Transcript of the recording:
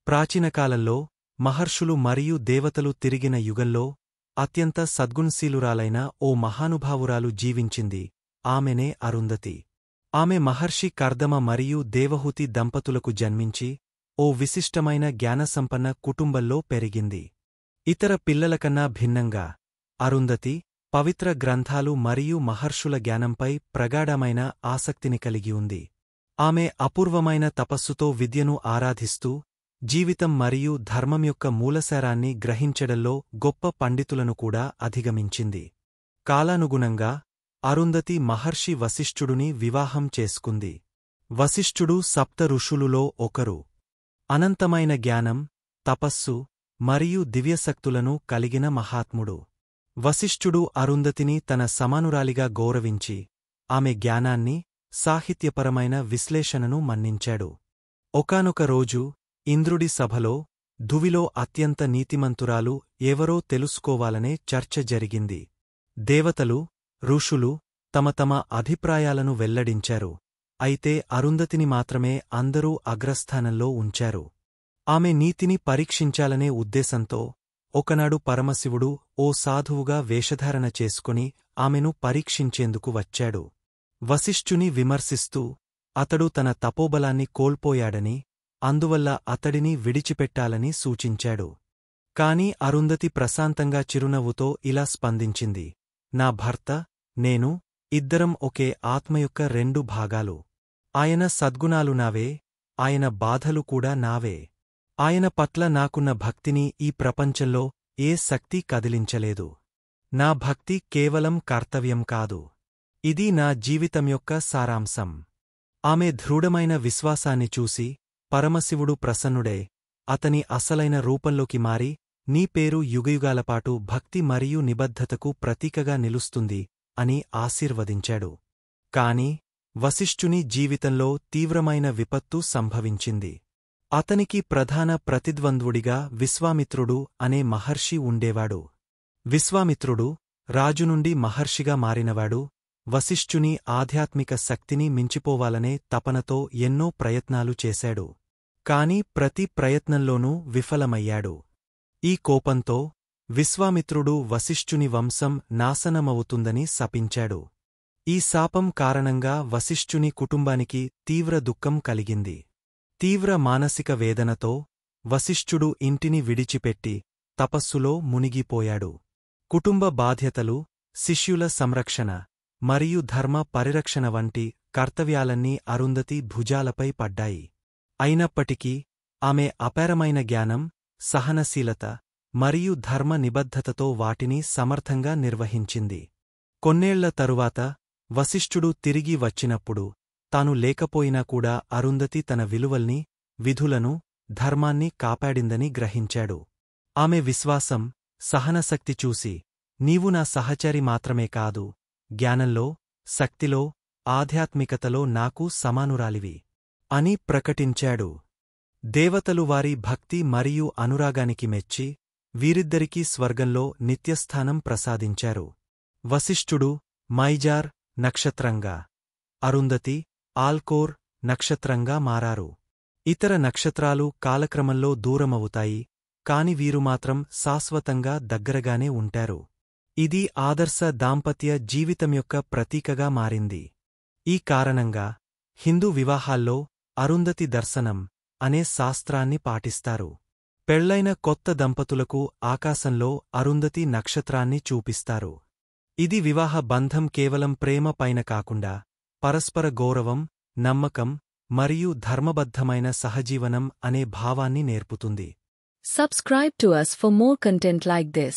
ప్రాచీనకాలంలో మహర్షులు మరియు దేవతలు తిరిగిన యుగంలో అత్యంత సద్గుణశీలురాలైన ఓ మహానుభావురాలు జీవించింది. ఆమెనే అరుంధతి. ఆమె మహర్షి కర్దమ మరియు దేవహూతి దంపతులకు జన్మించి ఓ విశిష్టమైన జ్ఞానసంపన్న కుటుంబంలో పెరిగింది. ఇతర పిల్లలకన్నా భిన్నంగా అరుంధతి పవిత్ర గ్రంథాలు మరియు మహర్షుల జ్ఞానంపై ప్రగాఢమైన ఆసక్తిని కలిగి ఉంది. ఆమె అపూర్వమైన తపస్సుతో విద్యను ఆరాధిస్తూ జీవితం మరియు ధర్మం యొక్క మూలసారాన్ని గ్రహించడంలో గొప్ప పండితులను కూడా అధిగమించింది. కాలానుగుణంగా అరుంధతి మహర్షి వశిష్ఠుడిని వివాహం చేసుకుంది. వశిష్ఠుడు సప్త ఋషులులో ఒకరు. అనంతమైన జ్ఞానం, తపస్సు మరియు దివ్యశక్తులను కలిగిన మహాత్ముడు. వశిష్ఠుడు అరుంధతిని తన సమానురాలిగా గౌరవించి ఆమె జ్ఞానాన్ని, సాహిత్యపరమైన విశ్లేషణను మన్నించాడు. ఒకానొక రోజు ఇంద్రుడి సభలో ధువిలో అత్యంత నీతిమంతురాలు ఎవరో తెలుసుకోవాలనే చర్చ జరిగింది. దేవతలు, ఋషులు తమ తమ అభిప్రాయాలను వెల్లడించారు. అయితే అరుంధతిని మాత్రమే అందరూ అగ్రస్థానంలో ఉంచారు. ఆమె నీతిని పరీక్షించాలనే ఉద్దేశంతో ఒకనాడు పరమశివుడు ఓ సాధువుగా వేషధారణ చేసుకుని ఆమెను పరీక్షించేందుకు వచ్చాడు. వశిష్ఠుని విమర్శిస్తూ అతడు తన తపోబలాన్ని కోల్పోయాడని, అందువల్ల అతడిని విడిచిపెట్టాలని సూచించాడు. కాని అరుంధతి ప్రశాంతంగా చిరునవ్వుతో ఇలా స్పందించింది: నా భర్త, నేను, ఇద్దరం ఒకే ఆత్మ యొక్క రెండు భాగాలు. ఆయన సద్గుణాలు నావే, ఆయన బాధలు కూడా నావే. ఆయన పట్ల నాకున్న భక్తిని ఈ ప్రపంచంలో ఏ శక్తి కదిలించలేదు. నా భక్తి కేవలం కర్తవ్యం కాదు, ఇది నా జీవితం యొక్క సారాంశం. ఆమె దృఢమైన విశ్వాసాన్ని చూసి పరమశివుడు ప్రసన్నుడై అతని అసలైన రూపంలోకి మారి, నీ పేరు యుగయుగాలపాటు భక్తి మరియు నిబద్ధతకు ప్రతీకగా నిలుస్తుంది అని ఆశీర్వదించాడు. కాని వశిష్ఠుని జీవితంలో తీవ్రమైన విపత్తు సంభవించింది. అతనికి ప్రధాన ప్రతిద్వంద్వుడిగా విశ్వామిత్రుడు అనే మహర్షి ఉండేవాడు. విశ్వామిత్రుడు రాజునుండి మహర్షిగా మారినవాడు. వశిష్ఠుని ఆధ్యాత్మిక శక్తిని మించిపోవాలనే తపనతో ఎన్నో ప్రయత్నాలు చేశాడు. కాని ప్రతి ప్రయత్నంలోనూ విఫలమయ్యాడు. ఈ కోపంతో విశ్వామిత్రుడు వశిష్ఠుని వంశం నాశనమవుతుందని శపించాడు. ఈ శాపం కారణంగా వశిష్ఠుని కుటుంబానికి తీవ్ర దుఃఖం కలిగింది. తీవ్ర మానసిక వేదనతో వశిష్ఠుడు ఇంటిని విడిచిపెట్టి తపస్సులో మునిగిపోయాడు. కుటుంబ బాధ్యతలు, శిష్యుల సంరక్షణ మరియు ధర్మ పరిరక్షణ వంటి కర్తవ్యాలన్నీ అరుంధతి భుజాలపై పడ్డాయి. అయినప్పటికీ ఆమె అపారమైన జ్ఞానం, సహనశీలత మరియు ధర్మ నిబద్ధతతో వాటిని సమర్థంగా నిర్వహించింది. కొన్నేళ్ల తరువాత వశిష్ఠుడు తిరిగి వచ్చినప్పుడు తాను లేకపోయినా కూడా అరుంధతి తన విలువల్ని, విధులను, ధర్మాన్ని కాపాడిందని గ్రహించాడు. ఆమె విశ్వాసం, సహనశక్తి చూసి, నీవు నా సహచరి మాత్రమే కాదు, జ్ఞానంలో, శక్తిలో, ఆధ్యాత్మికతలో నాకు సమానురాలివి అని ప్రకటించాడు. దేవతలు వారి భక్తి మరియు అనురాగానికి మెచ్చి వీరిద్దరికీ స్వర్గంలో నిత్యస్థానం ప్రసాదించారు. వశిష్ఠుడు మైజార్ నక్షత్రంగా, అరుంధతి ఆల్కోర్ నక్షత్రంగా మారారు. ఇతర నక్షత్రాలు కాలక్రమంలో దూరమవుతాయి, కాని వీరు మాత్రం శాశ్వతంగా దగ్గరగానే ఉంటారు. ఇది ఆదర్శ దాంపత్య జీవితం యొక్క ప్రతీకగా మారింది. ఈ కారణంగా హిందూ వివాహాల్లో అరుంధతి దర్శనం అనే శాస్త్రాన్ని పాటిస్తారు. పెళ్లైన కొత్త దంపతులకు ఆకాశంలో అరుంధతి నక్షత్రాన్ని చూపిస్తారు. ఇది వివాహ బంధం కేవలం ప్రేమ పైన కాకుండా పరస్పర గౌరవం, నమ్మకం మరియు ధర్మబద్ధమైన సహజీవనం అనే భావాన్ని నేర్పుతుంది. Subscribe to us for more content like this.